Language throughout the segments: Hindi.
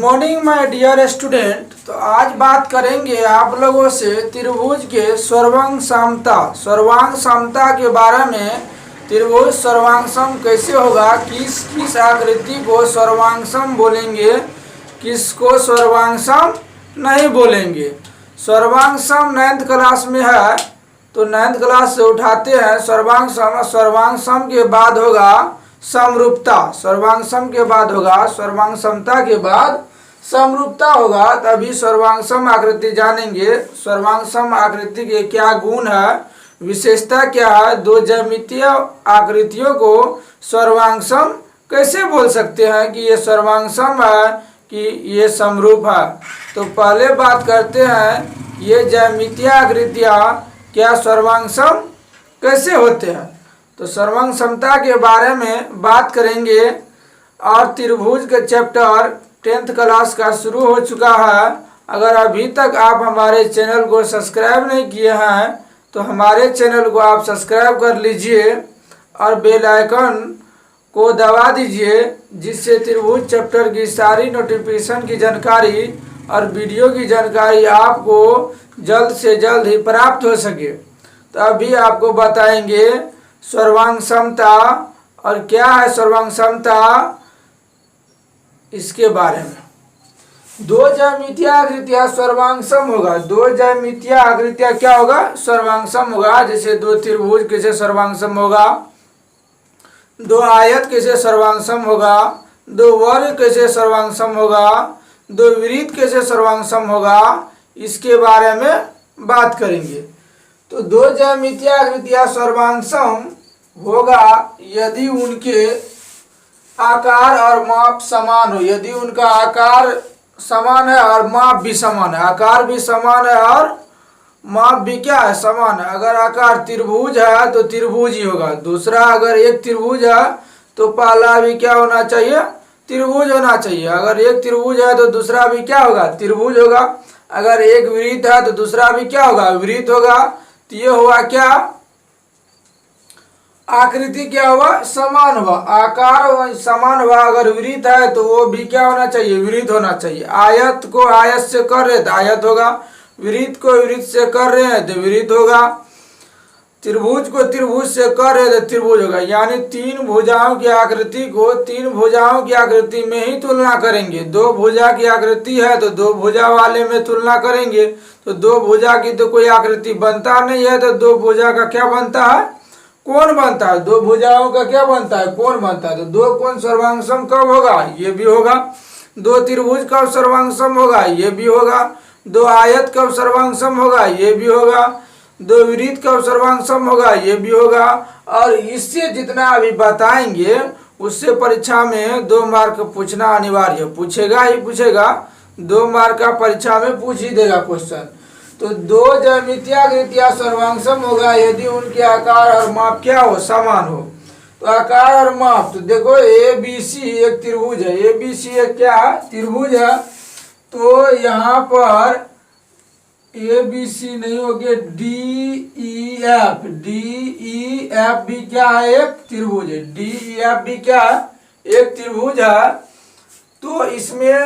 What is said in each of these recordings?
Morning my dear student. तो आज बात करेंगे आप लोगों से त्रिभुज के सर्वांग समता के बारे में। त्रिभुज सर्वांग सम कैसे होगा, किस किस आकृति को सर्वांग सम बोलेंगे, किसको सर्वांग सम नहीं बोलेंगे। सर्वांग सम 9th क्लास में है, तो 9th क्लास से उठाते हैं सर्वांग सम। सर्वांग सम के बाद होगा समरूपता, सर्वांग सम के बाद होगा सर्वांग समता के बाद समरूपता होगा, तभी सर्वांग सम आकृति जानेंगे। सर्वांग सम आकृति के क्या गुण है, विशेषता क्या है, दो ज्यामितीय आकृतियों को सर्वांग सम कैसे बोल सकते हैं कि ये सर्वांग सम है कि ये समरूप है। तो पहले बात करते हैं ये ज्यामितीय आकृतियाँ क्या सर्वांग सम कैसे होते हैं। तो सर्वांग समता के बारे में बात करेंगे और त्रिभुज का चैप्टर 10th क्लास का शुरू हो चुका है। अगर अभी तक आप हमारे चैनल को सब्सक्राइब नहीं किए हैं तो हमारे चैनल को आप सब्सक्राइब कर लीजिए और बेल आइकन को दबा दीजिए, जिससे त्रिभुज चैप्टर की सारी नोटिफिकेशन की जानकारी और वीडियो की जानकारी आपको जल्द से जल्द ही प्राप्त हो सके। तो अभी आपको बताएंगे सर्वांग समता और क्या है सर्वांग समता, इसके बारे में। दो ज्यामितीय आकृतियां सर्वांग सम होगा। दो ज्यामितीय आकृतियां क्या होगा, सर्वांग सम होगा। जैसे दो त्रिभुज कैसे सर्वांग सम होगा, दो आयत कैसे सर्वांग सम होगा, दो वर्ग कैसे सर्वांग सम होगा, दो वृत्त कैसे सर्वांग सम होगा, इसके बारे में बात करेंगे। तो दो ज्यामितीय आकृतियां सर्वांग सम होगा यदि उनके आकार और माप समान हो। यदि उनका आकार समान है और माप भी समान है, आकार भी समान है और माप भी क्या है, समान है। अगर आकार त्रिभुज है तो त्रिभुज ही होगा। दूसरा, अगर एक त्रिभुज है तो पहला भी क्या होना चाहिए, त्रिभुज होना चाहिए। अगर एक त्रिभुज है तो दूसरा भी क्या होगा, त्रिभुज होगा। अगर एक वृत्त है तो दूसरा भी क्या होगा, वृत्त होगा। तो ये हुआ क्या, आकृति क्या हुआ, समान हुआ, आकार समान हुआ। अगर वृत्त है तो वो भी क्या होना चाहिए, वृत्त होना चाहिए। आयत को आयत से कर रहे तो आयत होगा, वृत्त को वृत्त से कर रहे हैं तो वृत्त होगा, त्रिभुज को त्रिभुज से कर रहे तो त्रिभुज होगा। यानी तीन भुजाओं की आकृति को तीन भुजाओं की आकृति में ही तुलना करेंगे। दो भुजा की आकृति है तो दो भुजा वाले में तुलना करेंगे। तो दो भुजा की तो कोई आकृति बनता नहीं है, तो दो भुजा का क्या बनता है, कोण बनता है। दो भुजाओं का क्या बनता है, कोण बनता है। तो दो कोण सर्वांग सम कब होगा, ये भी होगा। दो त्रिभुज कब सर्वांग सम होगा, ये भी होगा। दो आयत कब सर्वांग सम होगा, ये भी होगा। दो वृत्त कब सर्वांग सम होगा, ये भी होगा। और इससे जितना अभी बताएंगे उससे परीक्षा में 2 मार्क पूछना अनिवार्य, पूछेगा ही पूछेगा। 2 मार्क का परीक्षा में पूछ ही देगा क्वेश्चन। तो दो ज्यामितीय आकृतियां सर्वांग सम होगा यदि उनके आकार और माप क्या हो, समान हो। तो आकार और माप, तो देखो ABC एक त्रिभुज है, ABC एक क्या है, त्रिभुज है। तो यहाँ पर ABC नहीं होगी, DEF भी क्या है, एक त्रिभुज है। DEF भी क्या है, एक त्रिभुज है। तो इसमें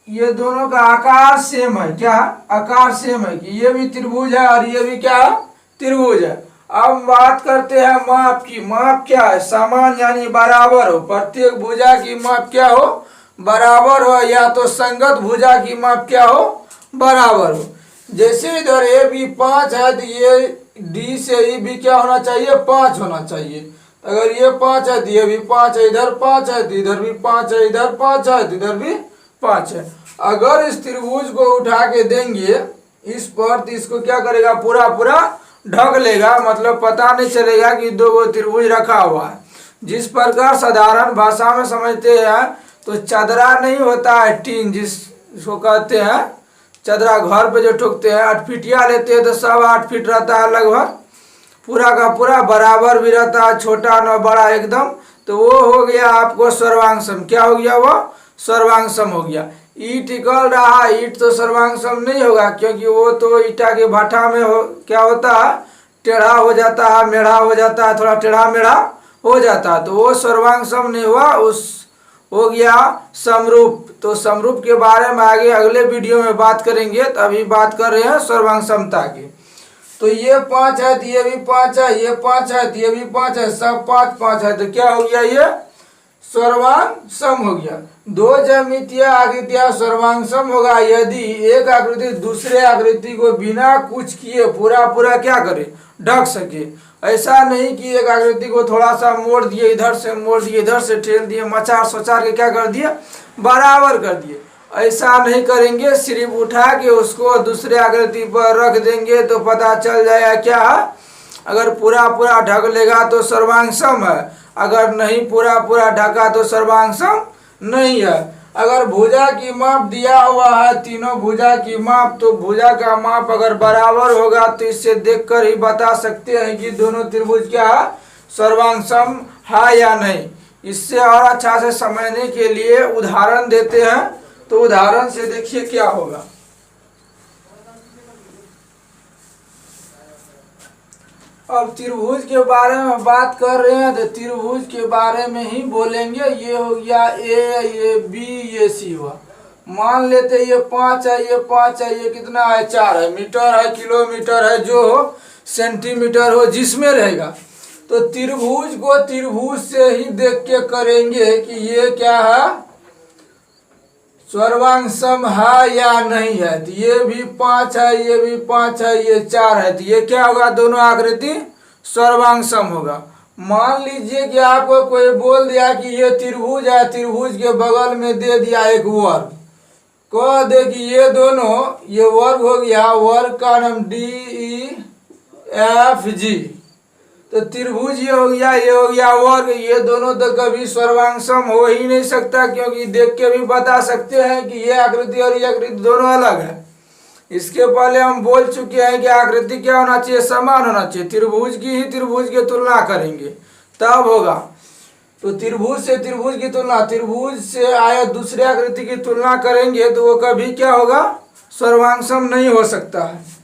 ये दोनों का आकार सेम है, क्या आकार सेम है कि ये भी त्रिभुज है और ये भी क्या है, त्रिभुज है। अब बात करते हैं माप की। माप क्या है, समान यानी बराबर हो। प्रत्येक भुजा की माप क्या हो, बराबर हो, या तो संगत भुजा की माप क्या हो, बराबर हो। जैसे इधर ए भी 5 है तो ये डी से ई भी क्या होना चाहिए, 5 होना चाहिए। अगर ये 5 है तो ये भी 5 है, इधर 5 है तो इधर भी 5 है, इधर 5 है तो इधर भी 5 है। अगर इस त्रिभुज को उठा के देंगे इस पर तो इसको क्या करेगा, पूरा पूरा ढक लेगा, मतलब पता नहीं चलेगा कि दो त्रिभुज रखा हुआ है। जिस प्रकार साधारण भाषा में समझते हैं तो चदरा नहीं होता है, टीन जिसको कहते हैं चदरा, घर पे जो ठोकते हैं, 8 फीटिया लेते हैं तो सब 8 फीट रहता है लगभग, पूरा का पूरा बराबर भी रहता है, छोटा न बड़ा एकदम। तो वो हो गया आपको सर्वांग सम। क्या हो गया, वो सर्वांग सम हो गया। ईट टिकल रहा, ईट तो सर्वांग सम नहीं होगा, क्योंकि वो तो ईटा के भाटा में हो क्या होता है, टेढ़ा हो जाता है, मेढ़ा हो जाता है, थोड़ा टेढ़ा मेढ़ा हो जाता है, तो वो सर्वांग सम नहीं हुआ। हो गया समरूप। तो समरूप के बारे में आगे अगले वीडियो में बात करेंगे। तो अभी बात कर रहे हैं सर्वांग समता की। तो ये 5 है तो ये भी 5 है, ये 5 है तो ये भी 5 है, सब 5 5 है। तो क्या हो गया, ये सर्वांग सम हो गया। दो ज्यामितीय आकृतियां सर्वांग सम होगा यदि एक आकृति दूसरे आकृति को बिना कुछ किए पूरा पूरा क्या करे, ढक सके। ऐसा नहीं कि एक आकृति को थोड़ा सा मोड़ दिए, इधर से मोड़ दिए, इधर से ठेल दिए, मचार सोचार के क्या कर दिए, बराबर कर दिए। ऐसा नहीं करेंगे। सिर्फ उठा के उसको दूसरे आकृति पर रख देंगे तो पता चल जाएगा क्या, अगर पूरा पूरा ढक लेगा तो सर्वांग सम है, अगर नहीं पूरा पूरा ढका तो सर्वांग सम नहीं है। अगर भुजा की माप दिया हुआ है, तीनों भुजा की माप, तो भुजा का माप अगर बराबर होगा तो इससे देखकर ही बता सकते हैं कि दोनों त्रिभुज क्या है, सर्वांग सम है या नहीं। इससे और अच्छा से समझने के लिए उदाहरण देते हैं। तो उदाहरण से देखिए क्या होगा। अब त्रिभुज के बारे में बात कर रहे हैं तो त्रिभुज के बारे में ही बोलेंगे। ये हो गया ए, ये बी, ये सी हुआ। मान लेते ये 5 है, ये 5 है, ये कितना है, 4 है। मीटर है, किलोमीटर है, जो हो, सेंटीमीटर हो, जिसमें रहेगा। तो त्रिभुज को त्रिभुज से ही देख के करेंगे कि ये क्या है, सर्वांग सम है या नहीं है। तो ये भी 5 है, ये भी 5 है, ये 4 है। तो ये क्या होगा, दोनों आकृति सर्वांग सम होगा। मान लीजिए कि आपको कोई बोल दिया कि ये त्रिभुज है, त्रिभुज के बगल में दे दिया एक वर्ग, कह दे कि ये दोनों, ये वर्ग हो गया, वर्ग का नाम DEFG। तो त्रिभुज ये हो गया, ये हो गया वर्ग। ये दोनों तो कभी सर्वांग सम हो ही नहीं सकता, क्योंकि देख के भी बता सकते हैं कि ये आकृति और ये आकृति दोनों अलग है। इसके पहले हम बोल चुके हैं कि आकृति क्या होना चाहिए, समान होना चाहिए। त्रिभुज की ही त्रिभुज की तुलना करेंगे तब होगा। तो त्रिभुज से त्रिभुज की तुलना, त्रिभुज से आयत दूसरे आकृति की तुलना करेंगे तो वो कभी क्या होगा, सर्वांग सम नहीं हो सकता है।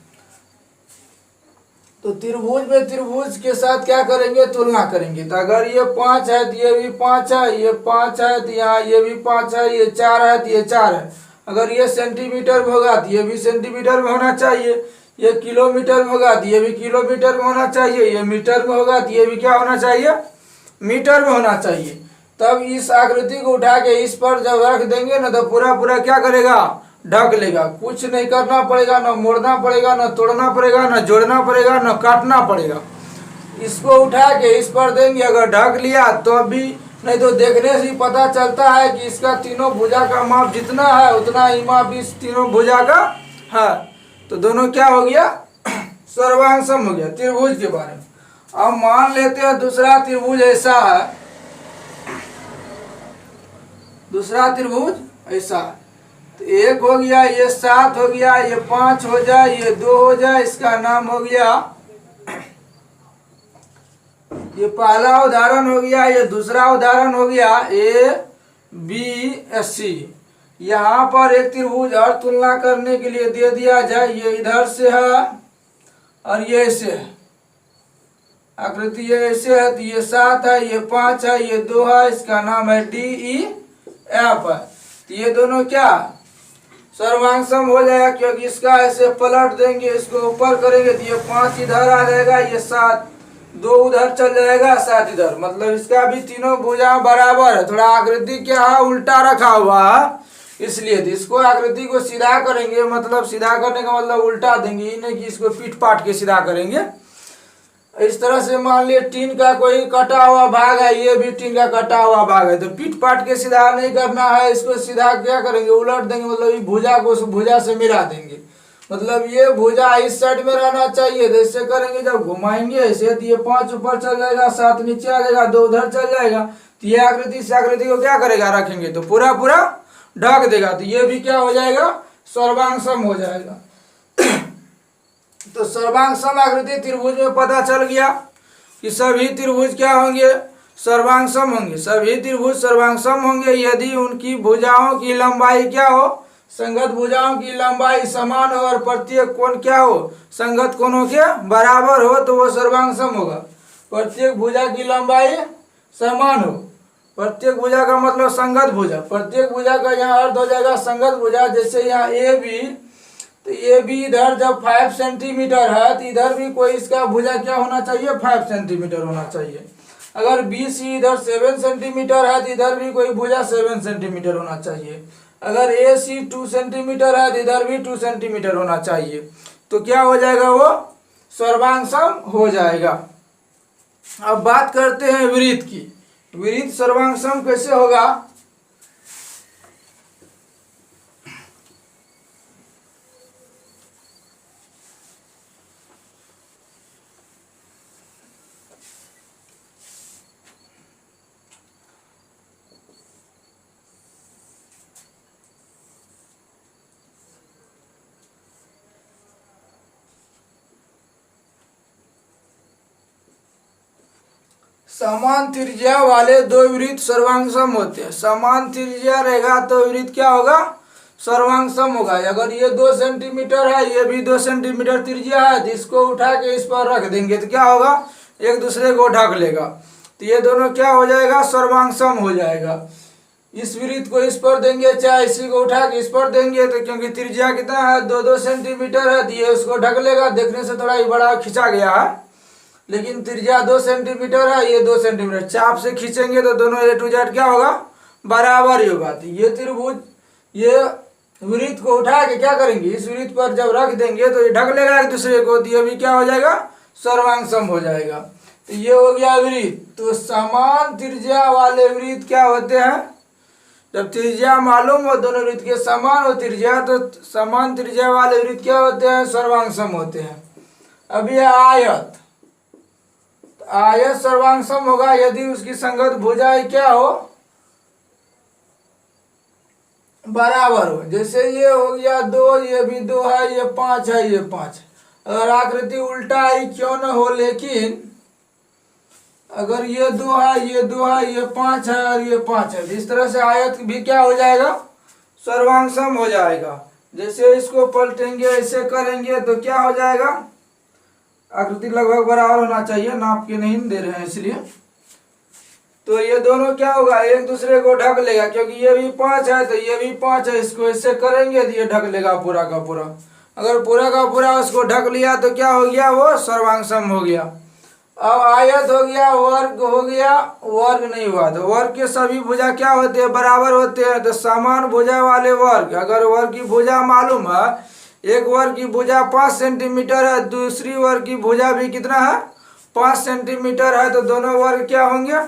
तो त्रिभुज में त्रिभुज के साथ क्या करेंगे, तुलना करेंगे। तो अगर ये 5 है तो ये भी 5 है, ये 5 है तो यहाँ ये भी 5 है, ये 4 है तो ये 4 है। अगर ये सेंटीमीटर में होगा तो ये भी सेंटीमीटर में होना चाहिए, ये किलोमीटर में होगा तो ये भी किलोमीटर में होना चाहिए, ये मीटर में होगा तो ये भी क्या होना चाहिए, मीटर में होना चाहिए। तब इस आकृति को उठा के इस पर जब रख देंगे ना तो पूरा पूरा क्या करेगा, ढक लेगा। कुछ नहीं करना पड़ेगा, ना मोड़ना पड़ेगा, ना तोड़ना पड़ेगा, ना जोड़ना पड़ेगा, ना काटना पड़ेगा। इसको उठा के इस पर देंगे, अगर ढक लिया तो भी, नहीं तो देखने से ही पता चलता है कि इसका तीनों भुजा का माप जितना है उतना ही माप इस तीनों भुजा का है। तो दोनों क्या हो गया, सर्वांग सम हो गया त्रिभुज के बारे में। अब मान लेते हैं दूसरा त्रिभुज ऐसा है, दूसरा त्रिभुज ऐसा है। तो एक हो गया, ये 7 हो गया, ये 5 हो जाए, ये 2 हो जाए, इसका नाम हो गया, ये पहला उदाहरण हो गया। ये दूसरा उदाहरण हो गया ABC। यहाँ पर एक त्रिभुज और तुलना करने के लिए दे दिया जाए, ये इधर से है और ये ऐसे है। आकृति ये ऐसे है तो ये 7 है, ये 5 है, ये 2 है, इसका नाम है DEF है। तो ये दोनों क्या सर्वांग सम हो जाएगा, क्योंकि इसका ऐसे पलट देंगे, इसको ऊपर करेंगे तो ये 5 इधर आ जाएगा, ये 7, 2 उधर चल जाएगा, 7 इधर। मतलब इसका भी तीनों भुजा बराबर है। थोड़ा आकृति क्या है, उल्टा रखा हुआ है, इसलिए तो इसको आकृति को सीधा करेंगे। मतलब सीधा करने का मतलब उल्टा देंगे, ये नहीं कि इसको पीट पाट के सीधा करेंगे। इस तरह से मान लिए टीन का कोई कटा हुआ भाग है, ये भी टीन का कटा हुआ भाग है, तो पीट पाट के सीधा नहीं करना है, इसको सीधा क्या करेंगे, उलट देंगे। मतलब ये भुजा को उस भुजा से मिला देंगे। मतलब ये भुजा इस साइड में रहना चाहिए, तो इससे करेंगे जब घुमाएंगे ऐसे तो ये 5 ऊपर चल जाएगा, 7 नीचे आ जाएगा, 2 उधर चल जाएगा। तो ये आकृति इस आकृति को क्या करेगा, रखेंगे तो पूरा पूरा ढक देगा। तो ये भी क्या हो जाएगा, सर्वांग सम हो जाएगा। तो सर्वांग सम आकृति त्रिभुज में पता चल गया कि सभी त्रिभुज क्या होंगे, सर्वांग सम होंगे। सभी त्रिभुज सर्वांग सम होंगे यदि उनकी भुजाओं की लंबाई क्या हो, संगत भुजाओं की लंबाई समान हो और प्रत्येक कोण क्या हो, संगत कोणों के बराबर हो, तो वो सर्वांग सम होगा। प्रत्येक भुजा की लंबाई समान हो प्रत्येक भुजा का मतलब संगत भुजा, प्रत्येक भुजा का यहाँ अर्थ हो जाएगा संगत भुजा। जैसे यहाँ ए बी, तो ए बी इधर जब 5 सेंटीमीटर है तो इधर भी कोई इसका भुजा क्या होना चाहिए, 5 सेंटीमीटर होना चाहिए। अगर बी सी इधर 7 सेंटीमीटर है तो इधर भी कोई भुजा 7 सेंटीमीटर होना चाहिए। अगर ए सी 2 सेंटीमीटर है तो इधर भी 2 सेंटीमीटर होना चाहिए। तो क्या हो जाएगा, वो सर्वांग सम हो जाएगा। अब बात करते हैं विपरीत की। विपरीत सर्वांग सम कैसे होगा। समान त्रिज्या वाले दो वृत्त सर्वांग सम होते हैं। समान त्रिज्या रहेगा तो वृत्त क्या होगा, सर्वांग सम होगा। अगर ये 2 सेंटीमीटर है, ये भी 2 सेंटीमीटर त्रिज्या है, तो इसको उठा के इस पर रख देंगे तो क्या होगा, एक दूसरे को ढक लेगा। तो ये दोनों क्या हो जाएगा, सर्वांग सम हो जाएगा। इस वृत्त को इस पर देंगे, चाहे इसी को उठा के इस पर देंगे, तो क्योंकि त्रिज्या कितना है, 2-2 सेंटीमीटर है, तो ये उसको ढक लेगा। देखने से थोड़ा ही बड़ा खिंचा गया है, लेकिन त्रिज्या 2 सेंटीमीटर है, ये 2 सेंटीमीटर। चाप से खींचेंगे तो दोनों ए टू जेड क्या होगा, बराबर ही होगा। तो ये त्रिभुज, ये वृत्त को उठा के क्या करेंगे, इस वृत्त पर जब रख देंगे तो ये ढक लेगा एक दूसरे को, तो ये भी क्या हो जाएगा, सर्वांग सम हो जाएगा। तो ये हो गया वृत्त। तो समान त्रिज्या वाले वृत्त क्या होते हैं, जब त्रिज्या मालूम हो, दोनों वृत्त के समान हो त्रिज्या, तो समान त्रिज्या वाले वृत्त क्या होते हैं, सर्वांग सम होते हैं। अब ये आयत, आयत सर्वांग सम होगा यदि उसकी संगत भुजाएं क्या हो, बराबर हो। जैसे ये हो गया 2, ये भी 2 है, ये 5 है, ये 5। अगर आकृति उल्टा ही क्यों न हो, लेकिन अगर ये 2 है, ये 2 है, ये 5 है और ये 5 है, इस तरह से आयत भी क्या हो जाएगा, सर्वांग सम हो जाएगा। जैसे इसको पलटेंगे, ऐसे करेंगे तो क्या हो जाएगा, आकृति लगभग बराबर होना चाहिए, नाप के नहीं दे रहे हैं इसलिए। तो ये दोनों क्या होगा, एक दूसरे को ढक लेगा, क्योंकि ये भी 5 है तो ये भी 5 है, इसको ऐसे करेंगे तो ये ढक लेगा पूरा का पूरा। अगर पूरा का पूरा उसको ढक लिया तो क्या हो गया, वो सर्वांग सम हो गया। अब आयत हो गया, वर्ग हो गया, वर्ग नहीं हुआ। तो वर्ग के सभी भुजा क्या होते हैं, बराबर होते हैं। तो समान भुजा वाले वर्ग, अगर वर्ग की भुजा मालूम है, एक वर्ग की भुजा 5 सेंटीमीटर है, दूसरी वर्ग की भुजा भी कितना है, 5 सेंटीमीटर है, तो दोनों वर्ग क्या होंगे,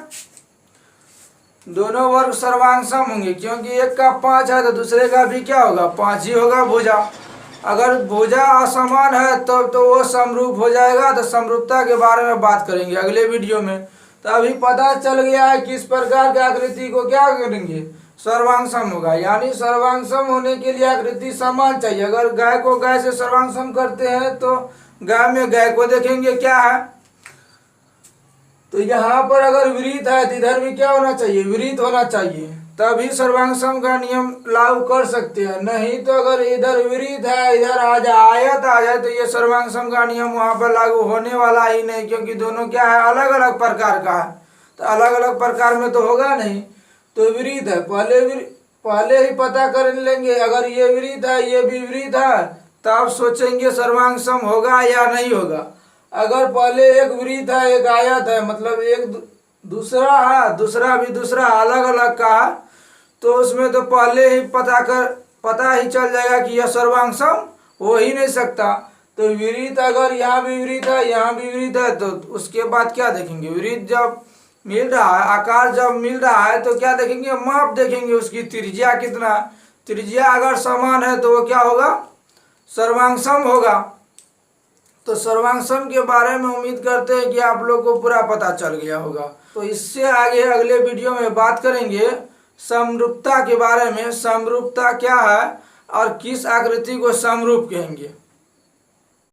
दोनों वर्ग सर्वांग सम होंगे। क्योंकि एक का 5 है तो दूसरे का भी क्या होगा, 5 ही होगा भुजा। अगर भुजा असमान है तब तो वो समरूप हो जाएगा। तो समरूपता के बारे में बात करेंगे अगले वीडियो में। तो अभी पता चल गया है कि इस प्रकार की आकृति को क्या करेंगे, सर्वांग सम होगा। यानी सर्वांग सम होने के लिए आकृति समान चाहिए। अगर गाय को गाय से सर्वांग सम करते हैं तो गाय में गाय को देखेंगे क्या है, तो यहाँ पर अगर विपरीत है तो इधर भी क्या होना चाहिए, विपरीत होना चाहिए, तभी सर्वांग सम का नियम लागू कर सकते हैं। नहीं तो अगर इधर विपरीत है, इधर आ जाए, आयत आ जाए, तो ये सर्वांग सम का नियम वहाँ पर लागू होने वाला ही नहीं, क्योंकि दोनों क्या है, अलग अलग प्रकार का है। तो अलग अलग प्रकार में तो होगा नहीं, तो विपरीत है, पहले ही पता कर लेंगे। अगर ये विपरीत है, ये भी विपरीत है, तब सोचेंगे सर्वांग सम होगा या नहीं होगा। अगर पहले एक विपरीत है, एक आयत है, मतलब एक दूसरा है, दूसरा भी दूसरा अलग अलग का है, तो उसमें तो पहले ही पता ही चल जाएगा कि यह सर्वांग सम हो ही नहीं सकता। तो विपरीत अगर यहाँ भी विपरीत है, यहाँ भी विपरीत है, तो उसके बाद क्या देखेंगे, विपरीत जब मिल रहा है, आकार जब मिल रहा है, तो क्या देखेंगे, माप देखेंगे, उसकी त्रिज्या कितना। त्रिज्या अगर समान है तो वो क्या होगा, सर्वांग सम होगा। तो सर्वांग सम के बारे में उम्मीद करते हैं कि आप लोग को पूरा पता चल गया होगा। तो इससे आगे अगले वीडियो में बात करेंगे समरूपता के बारे में। समरूपता क्या है और किस आकृति को समरूप कहेंगे।